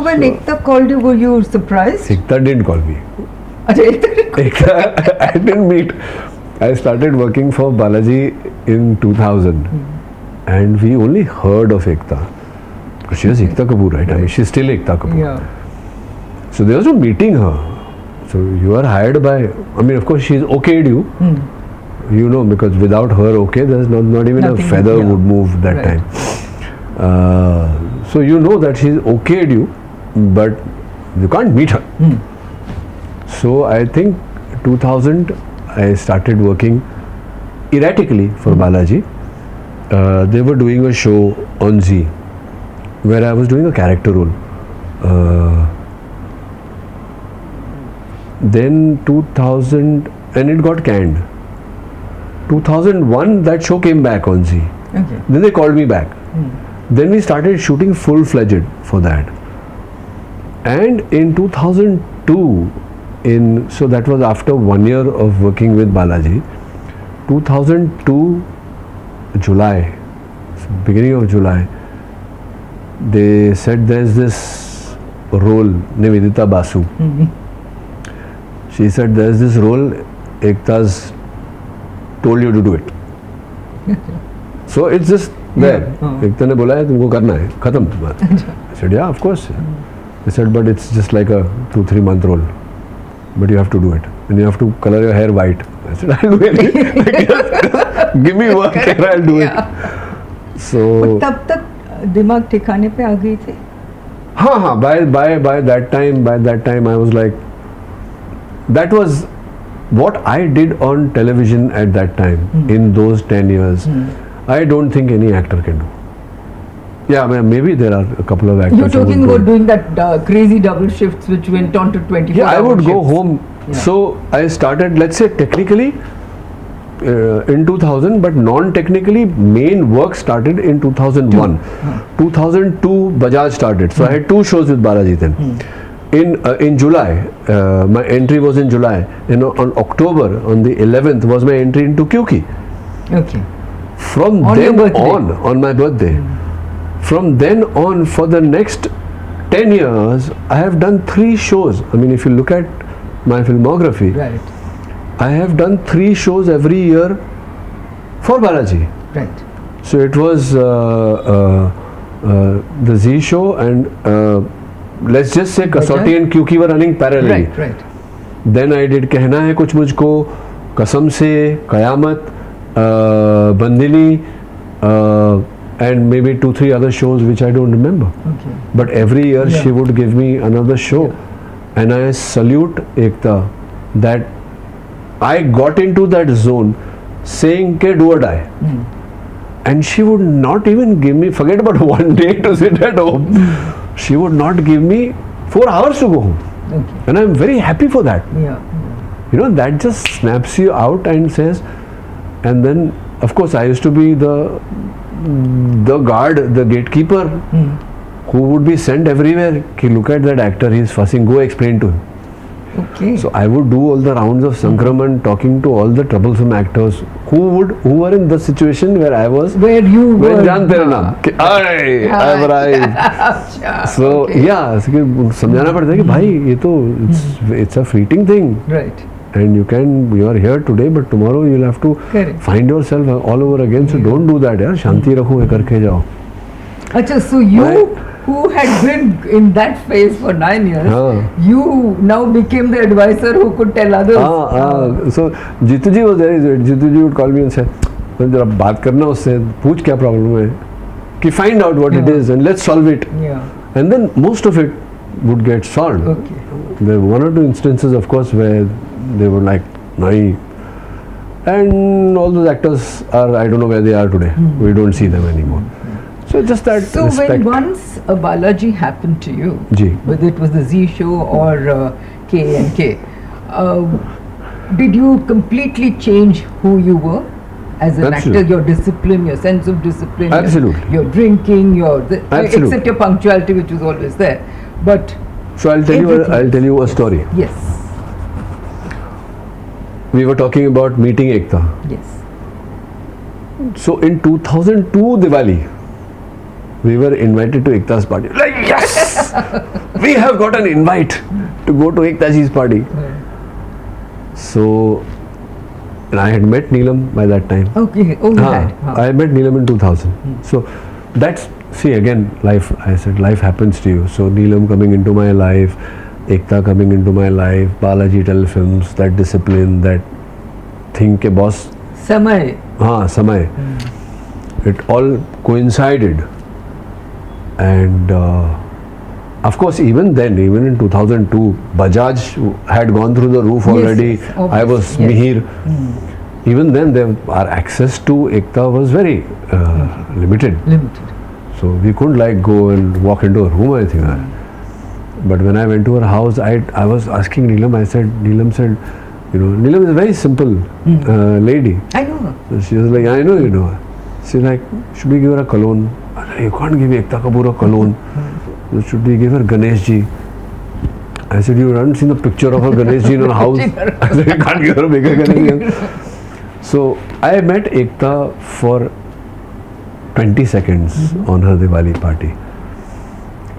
when Ekta called you, were you surprised? Ekta didn't call me. Ekta, I didn't meet. I started working for Balaji in 2000, and we only heard of Ekta. She was Ekta Kapoor, right? I mean, she's still Ekta Kapoor. Yeah. So there was no meeting her. So you are hired by. I mean, of course, she's okayed you. You know, because without her okay, there's not even Nothing, a feather yeah. would move that Right. time. So you know that she's okayed you, but you can't meet her. So I think 2000 I started working erratically for Balaji. They were doing a show on Z where I was doing a character role. Then 2000 and it got canned. 2001 that show came back on Z. Okay. Then they called me back. Then we started shooting full-fledged for that. And in 2002, so that was after 1 year of working with Balaji. 2002 July, beginning of July, they said there's this role, Nivedita Basu. She said there's this role, Ekta's told you to do it. So it's just there. Ekta ne bola hai tumko karna hai, khatam. I said yeah, of course. They said but it's just like a 2-3 month role, but you have to do it and you have to color your hair white. I said I'll do it. Give me work and I'll do it. So तब तक दिमाग ठिकाने पे आ गई थी? हाँ, by that time I was like, that was what I did on television at that time. In those 10 years, I don't think any actor can do. Yeah, maybe there are a couple of actors. You're talking about doing that crazy double shifts which went on to 24 Yeah, I would go shifts. home. Yeah. So I started, let's say technically in 2000, but non-technically main work started in 2001. 2002 Bajaj started. So I had 2 shows with Balaji then. In July, my entry was in July. You know, on October, on the 11th was my entry into Kyuki. Okay. From On your then birthday? on my birthday. From then on, for the next 10 years, I have done 3 shows. I mean, if you look at my filmography, Right. I have done 3 shows every year for Balaji. Right. So it was the Z show and let's just say Kasauti and Kyuki were running parallelly. Right. Right. Then I did Kehna Hai Kuch Mujhko, Kasam Se, Qayamat, Bandini, and maybe 2-3 other shows which I don't remember. Okay. But every year she would give me another show, and I salute Ekta that I got into that zone saying ke do or die. And she would not even give me, forget about one day to sit at home, she would not give me 4 hours to go home. Okay. And I'm very happy for that. Yeah. You know, that just snaps you out and says, and then of course I used to be the guard, the gatekeeper who would be sent everywhere. Ki, look at that actor, he's fussing, go explain to him. Okay. So I would do all the rounds of Sankraman, talking to all the troublesome actors who were in the situation where I was. Where you were. Jaan Tera Naam. Ki, "Aye, I've arrived." So yeah, समझाना पड़ता है कि भाई ये तो it's a fleeting thing. Right. And you are here today, but tomorrow you'll have to Correct. find yourself all over again. So don't do that, यार. शांति रखो, ये करके जाओ. Achha, so you who had been in that phase for 9 years, you now became the advisor who could tell others. So Jituji was there. Jituji would call me and say, जरा बात करना उससे, पूछ क्या problem है, कि find out what it is and let's solve it. Yeah. And then most of it would get solved. Okay. There were 1 or 2 instances, of course, where they were like, nahi. And all those actors are, I don't know where they are today. We don't see them anymore. So just that So respect. when once a Balaji happened to you, Ji. whether it was the Z show or K&K, did you completely change who you were as an Absolutely. actor, your discipline, your sense of discipline, Absolutely. your drinking, Absolutely. except your punctuality, which was always there. But So I'll tell you a story. yes, We were talking about meeting Ekta. yes. So in 2002 Diwali, we were invited to Ekta's party. Like, yes! we have got an invite to go to Ekta ji's party. So, and I had met Neelam by that time. Okay. Oh, you had. I met Neelam in 2000. So that's, see again, life, I said life happens to you. So Neelam coming into my life, Ekta coming into my life, Balaji Telefilms, that discipline, that thing ke boss. Samay. Samay. It all coincided. And of course, even then, even in 2002, Bajaj had gone through the roof already. Yes, I was Mihir. Even then, our access to Ekta was very limited. So we couldn't like go and walk into a room, I think. But when I went to her house, I was asking Neelam, Neelam said, you know, Neelam is a very simple lady. I know her. So she was like, I know you know her. She's like, should we give her a cologne? I said, you can't give Ekta Kapoor a cologne. So should we give her Ganesh ji? I said, you haven't seen the picture of her Ganesh ji in her house. I said, you can't give her a bigger Ganesh ji. So I met Ekta for 20 seconds on her Diwali party.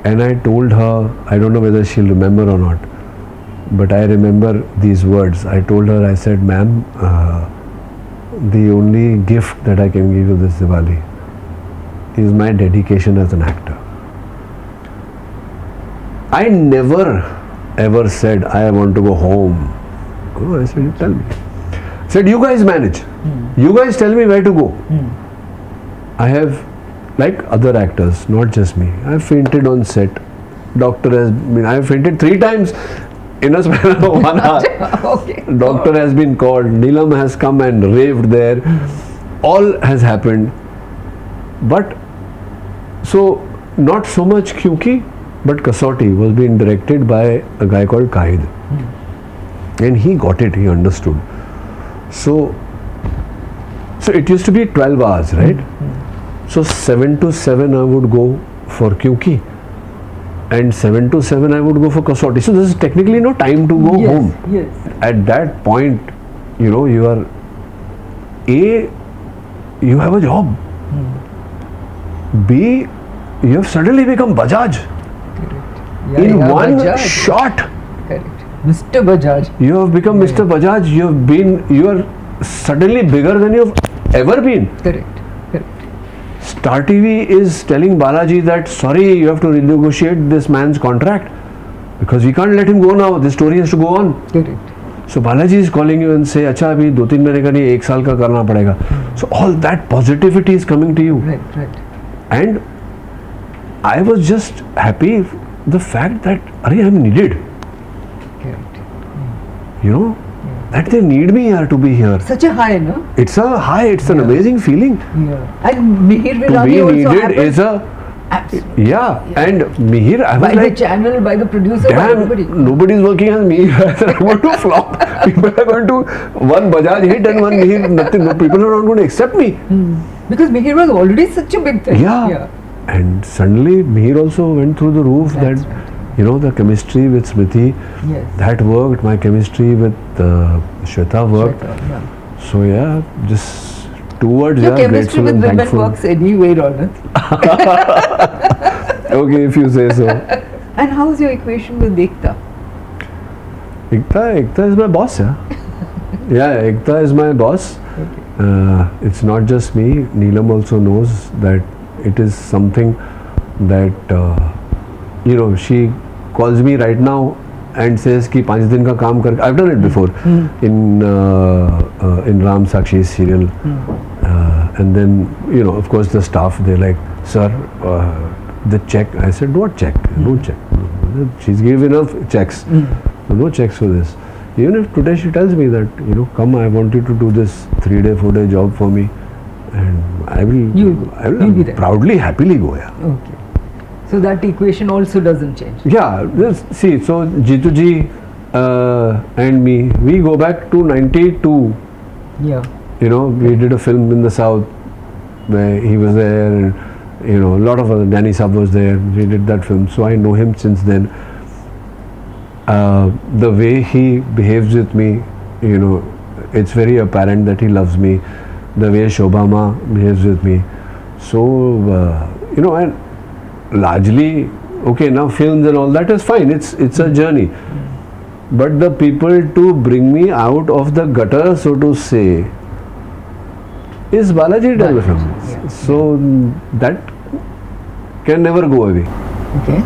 And I told her, I don't know whether she'll remember or not, but I remember these words. I told her, I said, ma'am, the only gift that I can give you this Diwali is my dedication as an actor. I never ever said I want to go home. Oh, I said, you tell me. I said, you guys manage. You guys tell me where to go. I have, like other actors, not just me, I have fainted on set. I have fainted 3 times in a span of 1 hour. Okay. Doctor has been called, Neelam has come and raved there. All has happened. But, so, not so much Kyunki, but Kasauti was being directed by a guy called Candid. And he got it, he understood. So it used to be 12 hours, right? So 7 to 7 I would go for Kyunki. And 7 to 7 I would go for Kasauti. So this is technically no time to go home. Yes. At that point, you know, you are you have a job. B, you have suddenly become Bajaj. In one shot. Correct. Mr. Bajaj. You have become Mr. Bajaj. You are suddenly bigger than you have ever been. Correct. Star TV is telling Balaji that, sorry, you have to renegotiate this man's contract because we can't let him go now. The story has to go on. Correct. So Balaji is calling you and say, "Acha, abhi 2-3 mahine ka nahi, 1 saal ka karna padega." So all that positivity is coming to you. Right. And I was just happy the fact that, I'm needed. Correct. You know, that they need me here to be here. Such a high, no? It's a high, it's an amazing feeling. Yeah. And Mihir To Virani be also needed happened. is a, and Mihir, I was by like, the channel, by the producer, by damn, everybody. nobody's working as Mihir. I'm going to flop. People are going to, one Bajaj hit and one Mihir, nothing. No, people are not going to accept me. Because Mihir was already such a big thing. Yeah. And suddenly Mihir also went through the roof. That's that, right. you know, the chemistry with Smriti, that worked. My chemistry with Shweta worked. So yeah, just 2 words. Your chemistry grateful with and women thankful. works anyway, Ronit. Okay, if you say so. And how's your equation with Ekta? Ekta is my boss, yeah. Ekta is my boss. It's not just me. Neelam also knows that it is something that, you know, she calls me right now and says ki 5 din ka kaam kar. I've done it before in Ram Sakshi's serial. And then, you know, of course the staff, they're like, sir, the check. I said, what check? No check. She's given enough checks. No checks for this. Even if today she tells me that, you know, come, I want you to do this 3-day, 4-day job for me, and I will be there. Proudly, happily go. Yeah. Okay. So that equation also doesn't change. Yeah. See, so Jitu ji and me, we go back to 92. Yeah. You know, we did a film in the South where he was there, and you know, a lot of other, Danny Saab was there. We did that film, so I know him since then. The way he behaves with me, you know, it's very apparent that he loves me. The way Shobhama behaves with me. So, you know, and largely okay, now films and all that is fine. It's a journey. But the people to bring me out of the gutter, so to say, is Balaji Television. Yeah. So that can never go away. Okay.